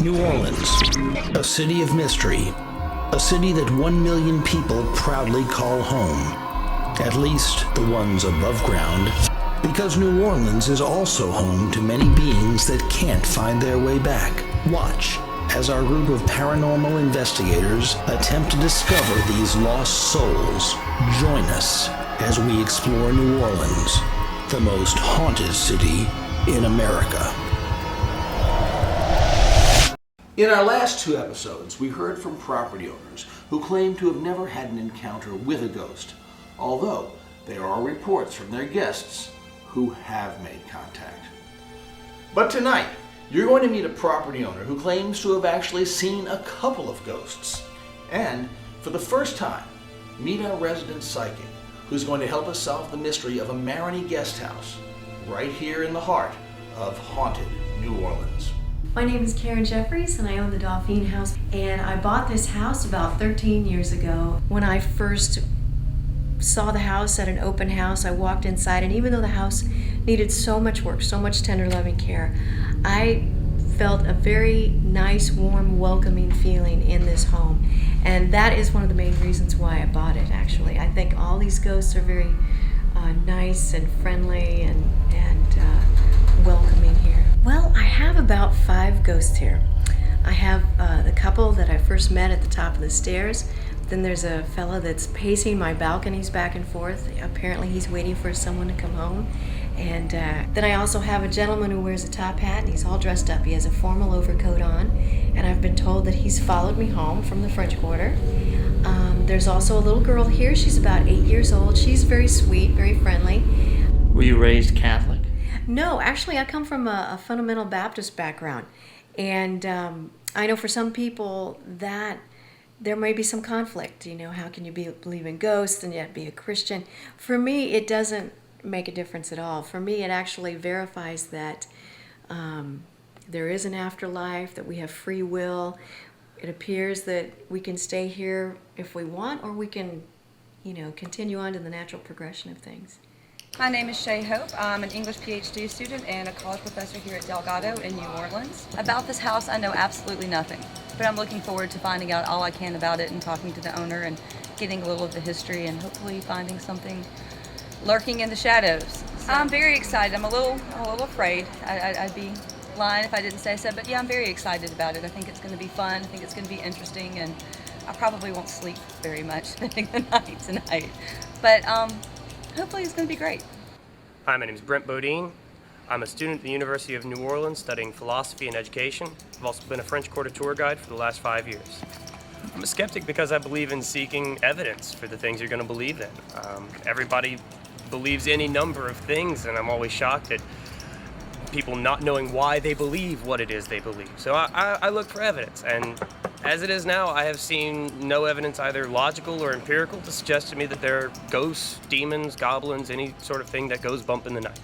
New Orleans, a city of mystery, a city that 1 million people proudly call home, at least the ones above ground, because New Orleans is also home to many beings that can't find their way back. Watch as our group of paranormal investigators attempt to discover these lost souls. Join us as we explore New Orleans, the most haunted city in America. In our last 2 episodes, we heard from property owners who claim to have never had an encounter with a ghost, although there are reports from their guests who have made contact. But tonight, you're going to meet a property owner who claims to have actually seen a couple of ghosts. And for the first time, meet our resident psychic, who's going to help us solve the mystery of a Marigny guest house, right here in the heart of haunted New Orleans. My name is Karen Jeffries and I own the Dauphine house, and I bought this house about 13 years ago. When I first saw the house at an open house, I walked inside, and even though the house needed so much work, so much tender loving care, I felt a very nice, warm, welcoming feeling in this home. And that is one of the main reasons why I bought it, actually. I think all these ghosts are very nice and friendly and welcoming here. Well, I have about 5 ghosts here. I have the couple that I first met at the top of the stairs. Then there's a fella that's pacing my balconies back and forth. Apparently he's waiting for someone to come home. And then I also have a gentleman who wears a top hat, and he's all dressed up. He has a formal overcoat on, and I've been told that he's followed me home from the French Quarter. There's also a little girl here. She's about 8 years old. She's very sweet, very friendly. Were you raised Catholic? No, actually I come from a fundamental Baptist background. And I know for some people that there may be some conflict. You know, how can you believe in ghosts and yet be a Christian? For me, it doesn't make a difference at all. For me, it actually verifies that there is an afterlife, that we have free will. It appears that we can stay here if we want, or we can, continue on to the natural progression of things. My name is Shay Hope. I'm an English PhD student and a college professor here at Delgado in New Orleans. About this house, I know absolutely nothing, but I'm looking forward to finding out all I can about it and talking to the owner and getting a little of the history and hopefully finding something lurking in the shadows. So I'm very excited. I'm a little afraid. I'd be lying if I didn't say so, but yeah, I'm very excited about it. I think it's going to be fun. I think it's going to be interesting, and I probably won't sleep very much spending the night tonight. But hopefully it's going to be great. Hi, my name is Brent Bodine. I'm a student at the University of New Orleans studying philosophy and education. I've also been a French Quarter tour guide for the last 5 years. I'm a skeptic because I believe in seeking evidence for the things you're going to believe in. Everybody believes any number of things, and I'm always shocked at people not knowing why they believe what it is they believe. So I look for evidence, and as it is now, I have seen no evidence, either logical or empirical, to suggest to me that there are ghosts, demons, goblins, any sort of thing that goes bump in the night.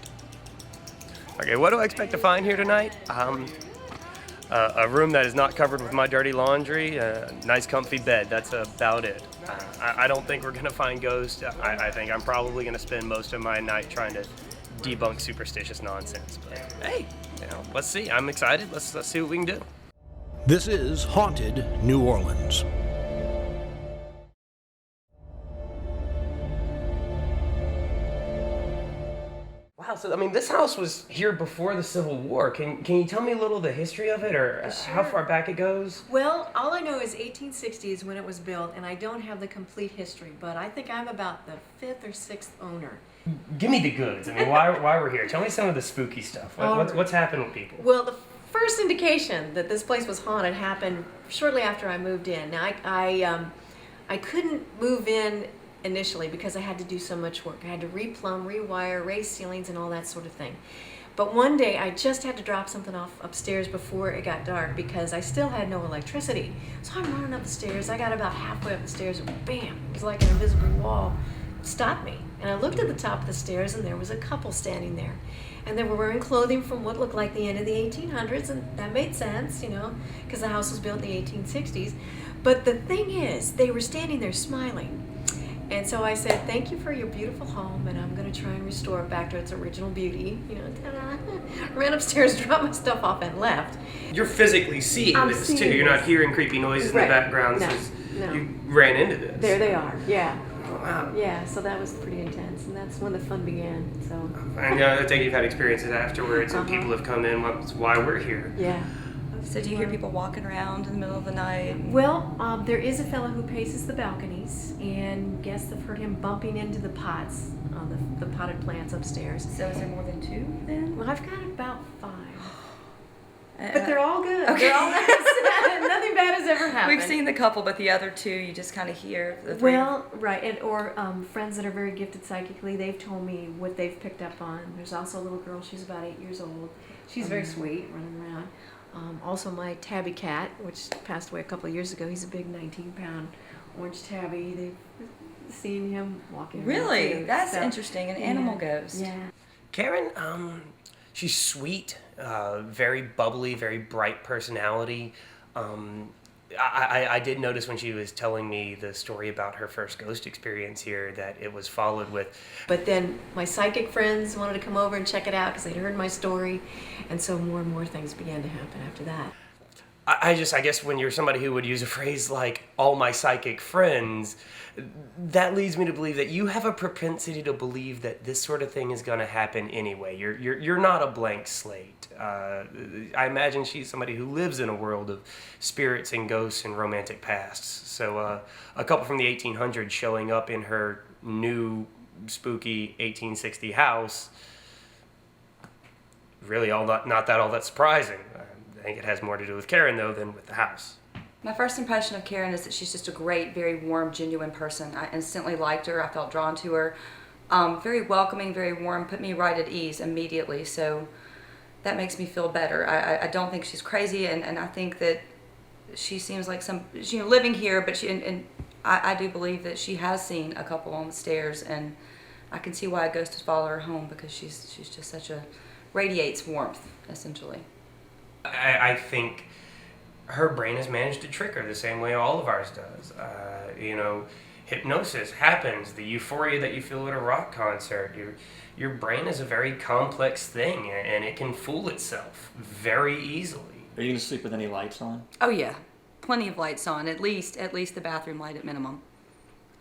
Okay, what do I expect to find here tonight? A room that is not covered with my dirty laundry, a nice comfy bed, that's about it. I don't think we're gonna find ghosts. I think I'm probably gonna spend most of my night trying to debunk superstitious nonsense. But hey, let's see. I'm excited. Let's see what we can do. This is Haunted New Orleans. Wow, so this house was here before the Civil War. Can you tell me a little of the history of it, or Sure. how far back it goes? Well, all I know is 1860 is when it was built, and I don't have the complete history, but I think I'm about the 5th or 6th owner. Give me the goods. Why we're here? Tell me some of the spooky stuff. What's happened with people? Well, the first indication that this place was haunted happened shortly after I moved in. Now, I couldn't move in initially because I had to do so much work. I had to replumb, rewire, raise ceilings, and all that sort of thing. But one day I just had to drop something off upstairs before it got dark because I still had no electricity. So I'm running up the stairs. I got about halfway up the stairs and bam, it was like an invisible wall stopped me. And I looked at the top of the stairs and there was a couple standing there. And they were wearing clothing from what looked like the end of the 1800s, and that made sense, because the house was built in the 1860s. But the thing is, they were standing there smiling. And so I said, thank you for your beautiful home, and I'm going to try and restore it back to its original beauty, ta-da. ran upstairs, dropped my stuff off, and left. You're physically seeing I'm this seeing too. You're not this. hearing creepy noises in Right. the background. No, This is- no. You ran into this. There they are. Yeah. Wow. Yeah. So that was pretty intense, and that's when the fun began. So. And I take it you've had experiences afterwards, and people have come in. That's why we're here. Yeah. So do you hear people walking around in the middle of the night? Well, there is a fellow who paces the balconies, and guests have heard him bumping into the pots, the potted plants upstairs. So is there more than 2 then? Well, I've got about 5. Uh, But they're all good. Okay. They're all nice. Nothing bad has ever happened. We've seen the couple, but the other 2 you just kind of hear. The 3. Well, right, or friends that are very gifted psychically, they've told me what they've picked up on. There's also a little girl, she's about 8 years old. She's very sweet, running around. Also my tabby cat, which passed away a couple of years ago. He's a big 19-pound orange tabby. They've seen him walking around Really? too. That's So, interesting. An yeah, animal ghost. Yeah. Karen, she's sweet, very bubbly, very bright personality. I did notice when she was telling me the story about her first ghost experience here that it was followed with. But then my psychic friends wanted to come over and check it out because they'd heard my story, and so more and more things began to happen after that. I guess when you're somebody who would use a phrase like all my psychic friends, that leads me to believe that you have a propensity to believe that this sort of thing is going to happen anyway. You're not a blank slate. I imagine she's somebody who lives in a world of spirits and ghosts and romantic pasts. So a couple from the 1800s showing up in her new spooky 1860 house, really not that surprising. I think it has more to do with Karen, though, than with the house. My first impression of Karen is that she's just a great, very warm, genuine person. I instantly liked her. I felt drawn to her. Very welcoming, very warm, put me right at ease immediately. So that makes me feel better. I don't think she's crazy, and I think that she seems like living here, but I do believe that she has seen a couple on the stairs, and I can see why a ghost would follow her home because she's just radiates warmth, essentially. I think her brain has managed to trick her the same way all of ours does. Hypnosis happens, the euphoria that you feel at a rock concert. Your brain is a very complex thing, and it can fool itself very easily. Are you going to sleep with any lights on? Oh yeah, plenty of lights on. At least the bathroom light at minimum.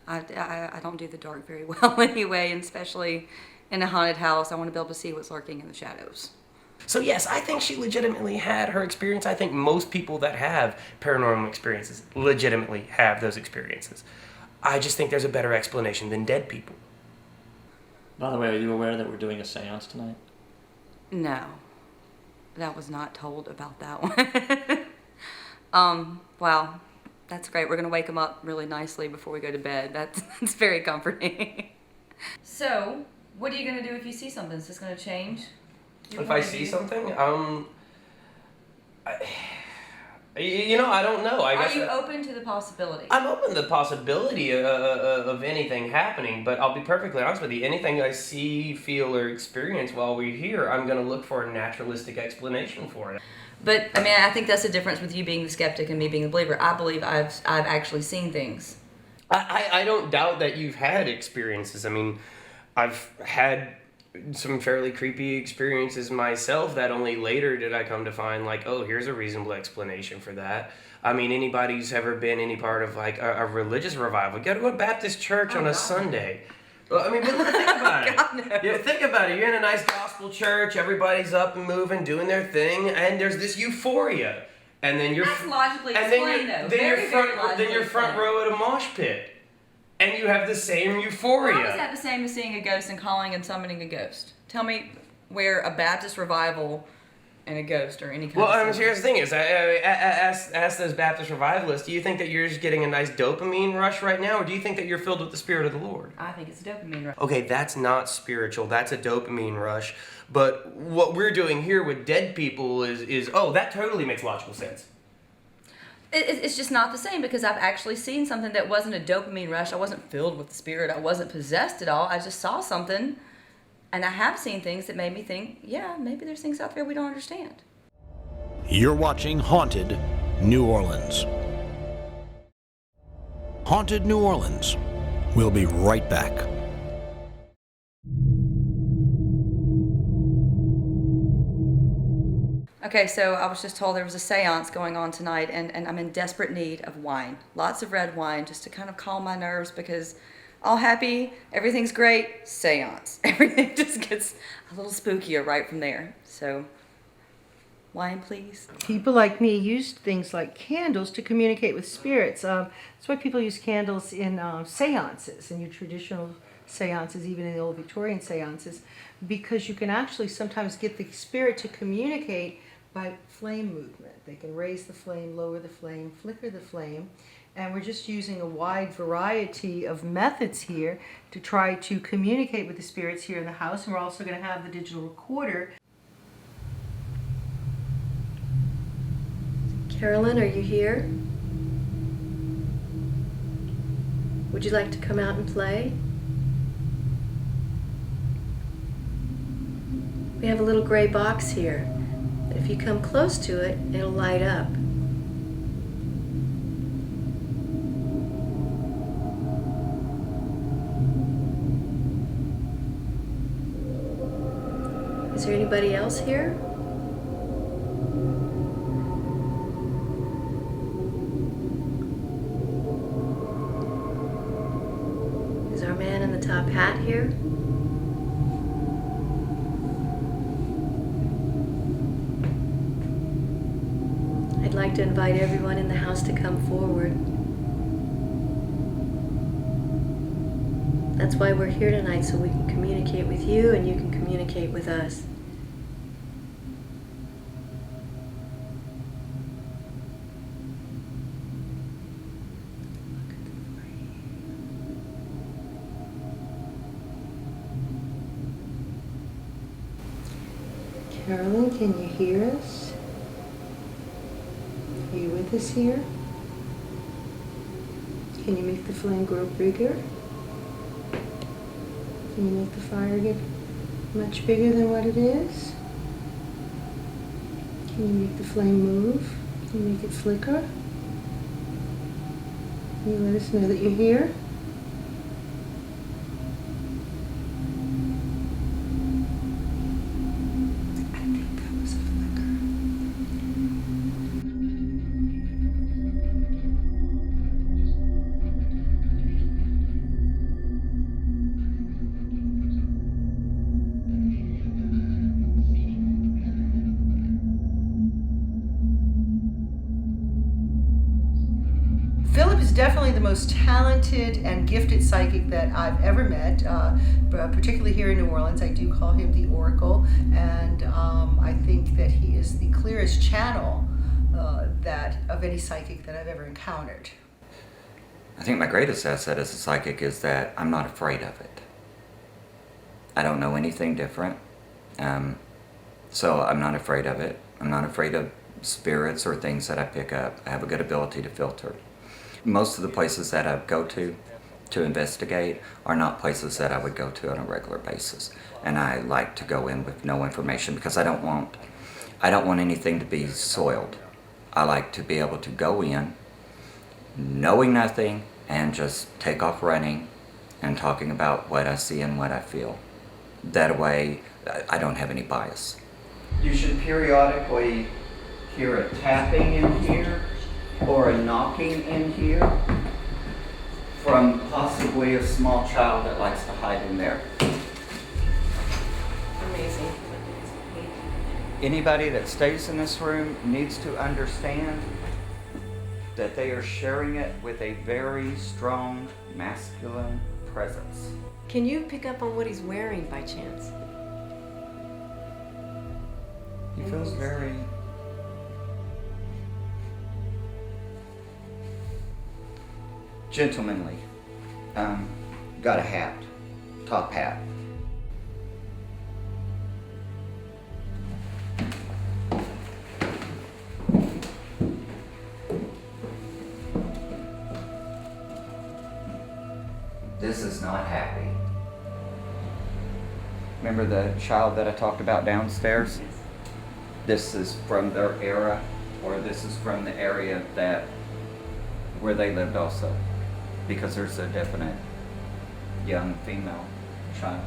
I don't do the dark very well anyway, and especially in a haunted house. I want to be able to see what's lurking in the shadows. So yes, I think she legitimately had her experience. I think most people that have paranormal experiences legitimately have those experiences. I just think there's a better explanation than dead people. By the way, are you aware that we're doing a seance tonight? No, that was not told about that one. Wow, that's great. We're gonna wake them up really nicely before we go to bed. That's very comforting. So, what are you gonna do if you see something? Is this gonna change? If I see something, I don't know. I guess Are you open to the possibility? I'm open to the possibility of anything happening, but I'll be perfectly honest with you. Anything I see, feel, or experience while we're here, I'm going to look for a naturalistic explanation for it. But I mean, I think that's the difference with you being the skeptic and me being the believer. I believe I've actually seen things. I don't doubt that you've had experiences. I mean, I've had some fairly creepy experiences myself that only later did I come to find, like, oh, here's a reasonable explanation for that. I mean, anybody who's ever been any part of like a religious revival, go to a Baptist church on a Sunday. Well, I mean, but think about it. God, no. Yeah, think about it. You're in a nice gospel church, everybody's up and moving, doing their thing, and there's this euphoria. And then you're That's logically and explained, then though. you're Very, front, very logically then you're front explained. row at a mosh pit. And you have the same euphoria. How is that the same as seeing a ghost and calling and summoning a ghost? Tell me where a Baptist revival and a ghost or any kind of... Here's the thing is, ask those Baptist revivalists, do you think that you're just getting a nice dopamine rush right now, or do you think that you're filled with the Spirit of the Lord? I think it's a dopamine rush. Okay, that's not spiritual, that's a dopamine rush. But what we're doing here with dead people is that totally makes logical sense. It's just not the same because I've actually seen something that wasn't a dopamine rush. I wasn't filled with the Spirit. I wasn't possessed at all. I just saw something, and I have seen things that made me think, yeah, maybe there's things out there we don't understand. You're watching Haunted New Orleans. Haunted New Orleans. We'll be right back. Okay, so I was just told there was a seance going on tonight, and I'm in desperate need of wine. Lots of red wine, just to kind of calm my nerves, because all happy, everything's great, seance. Everything just gets a little spookier right from there. So, wine, please. People like me used things like candles to communicate with spirits. That's why people use candles in seances, in your traditional seances, even in the old Victorian seances, because you can actually sometimes get the spirit to communicate by flame movement. They can raise the flame, lower the flame, flicker the flame, and we're just using a wide variety of methods here to try to communicate with the spirits here in the house. And we're also going to have the digital recorder. Carolyn, are you here? Would you like to come out and play? We have a little gray box here. If you come close to it, it'll light up. Is there anybody else here? Is our man in the top hat here? I'd like to invite everyone in the house to come forward. That's why we're here tonight, so we can communicate with you and you can communicate with us. Carolyn, can you hear us? Are you with us here? Can you make the flame grow bigger? Can you make the fire get much bigger than what it is? Can you make the flame move? Can you make it flicker? Can you let us know that you're here? I think that was a flicker. Phillip is definitely the most talented and gifted psychic that I've ever met, particularly here in New Orleans. I do call him the Oracle, and I think that he is the clearest channel that of any psychic that I've ever encountered. I think my greatest asset as a psychic is that I'm not afraid of it. I don't know anything different, so I'm not afraid of it. I'm not afraid of spirits or things that I pick up. I have a good ability to filter. Most of the places that I go to investigate are not places that I would go to on a regular basis. And I like to go in with no information because I don't want anything to be soiled. I like to be able to go in knowing nothing and just take off running and talking about what I see and what I feel. That way, I don't have any bias. You should periodically hear a tapping in here or a knocking in here from possibly a small child that likes to hide in there. Amazing. Anybody that stays in this room needs to understand that they are sharing it with a very strong masculine presence. Can you pick up on what he's wearing by chance? He feels very gentlemanly. Got a hat, top hat. This is not happy. Remember the child that I talked about downstairs? This is from their era, or this is from the area where they lived also, because there's a definite young female child.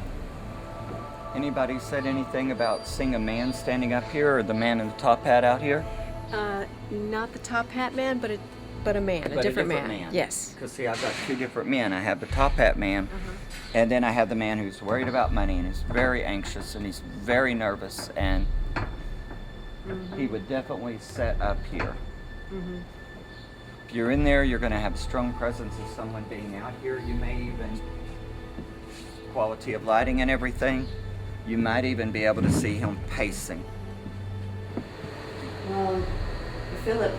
Anybody said anything about seeing a man standing up here, or the man in the top hat out here? Not the top hat man, but a man, a different man. Yes. Because see, I've got two different men. I have the top hat man, and then I have the man who's worried about money, and he's very anxious, and he's very nervous, and he would definitely set up here. If you're in there, you're going to have a strong presence of someone being out here. You may even, quality of lighting and everything, you might even be able to see him pacing. Well, Philip,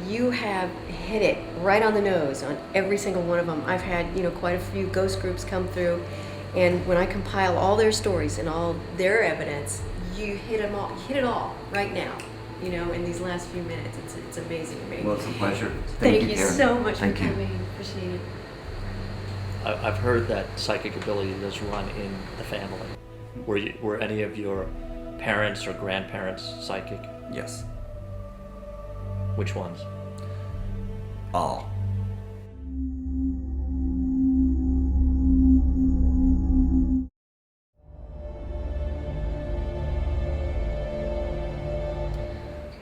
you have hit it right on the nose on every single one of them. I've had, quite a few ghost groups come through, and when I compile all their stories and all their evidence, you hit them all. You hit it all right now. In these last few minutes, it's amazing to me. Well, it's a pleasure. Thank you Karen. so much Thank for you. coming. Appreciate it. I've heard that psychic ability does run in the family. Were any of your parents or grandparents psychic? Yes. Which ones? All.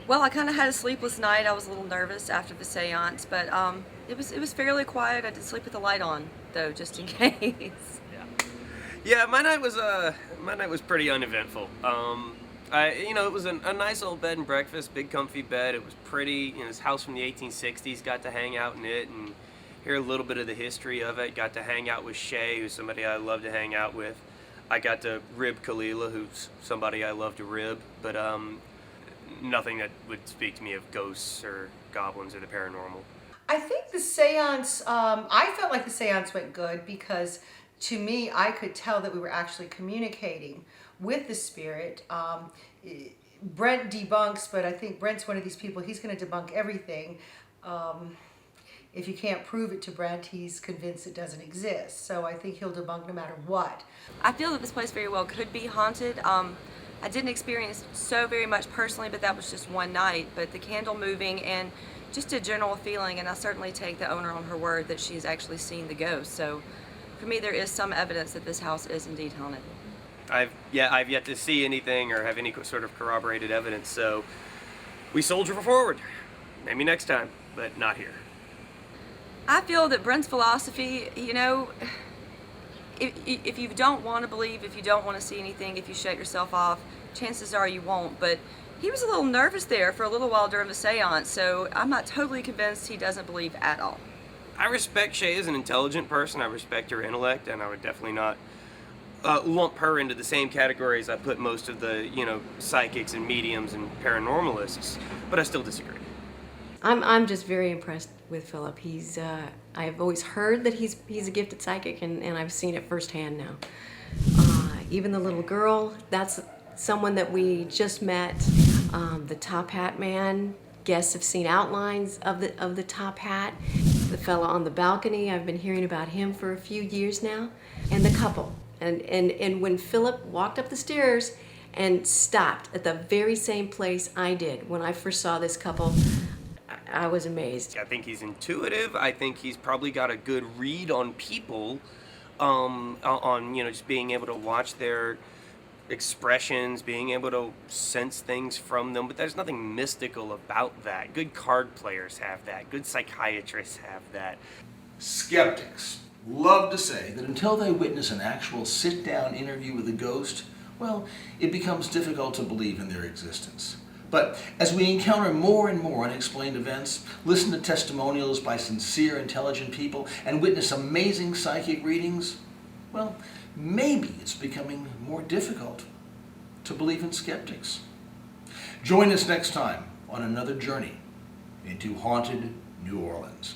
Well, I kind of had a sleepless night. I was a little nervous after the seance, but it was fairly quiet. I did sleep with the light on, though, just in case. Yeah, my night was pretty uneventful. It was a nice old bed and breakfast, big comfy bed. It was pretty. This house from the 1860s. Got to hang out in it and hear a little bit of the history of it. Got to hang out with Shay, who's somebody I love to hang out with. I got to rib Kalila, who's somebody I love to rib, but nothing that would speak to me of ghosts or goblins or the paranormal. I think the seance, I felt like the seance went good because to me, I could tell that we were actually communicating with the spirit. Brent debunks, but I think Brent's one of these people, he's going to debunk everything. If you can't prove it to Brent, he's convinced it doesn't exist. So I think he'll debunk no matter what. I feel that this place very well could be haunted. I didn't experience so very much personally, but that was just one night. But the candle moving and just a general feeling, and I certainly take the owner on her word that she's actually seen the ghost. So for me, there is some evidence that this house is indeed haunted. I've yet to see anything or have any sort of corroborated evidence, so we soldier forward. Maybe next time, but not here. I feel that Brent's philosophy, if you don't want to believe, if you don't want to see anything, if you shut yourself off, chances are you won't. But he was a little nervous there for a little while during the seance, so I'm not totally convinced he doesn't believe at all. I respect Shay as an intelligent person. I respect her intellect, and I would definitely not lump her into the same categories I put most of the, psychics and mediums and paranormalists, but I still disagree. I'm just very impressed with Philip. I've always heard that he's a gifted psychic, and I've seen it firsthand now. Even the little girl, that's someone that we just met. The top hat man, guests have seen outlines of the top hat. The fella on the balcony, I've been hearing about him for a few years now. And the couple. And when Philip walked up the stairs and stopped at the very same place I did when I first saw this couple, I was amazed. I think he's intuitive. I think he's probably got a good read on people, on just being able to watch their expressions, being able to sense things from them. But there's nothing mystical about that. Good card players have that. Good psychiatrists have that. Skeptics love to say that until they witness an actual sit-down interview with a ghost, well, it becomes difficult to believe in their existence. But as we encounter more and more unexplained events, listen to testimonials by sincere, intelligent people, and witness amazing psychic readings, well, maybe it's becoming more difficult to believe in skeptics. Join us next time on another journey into haunted New Orleans.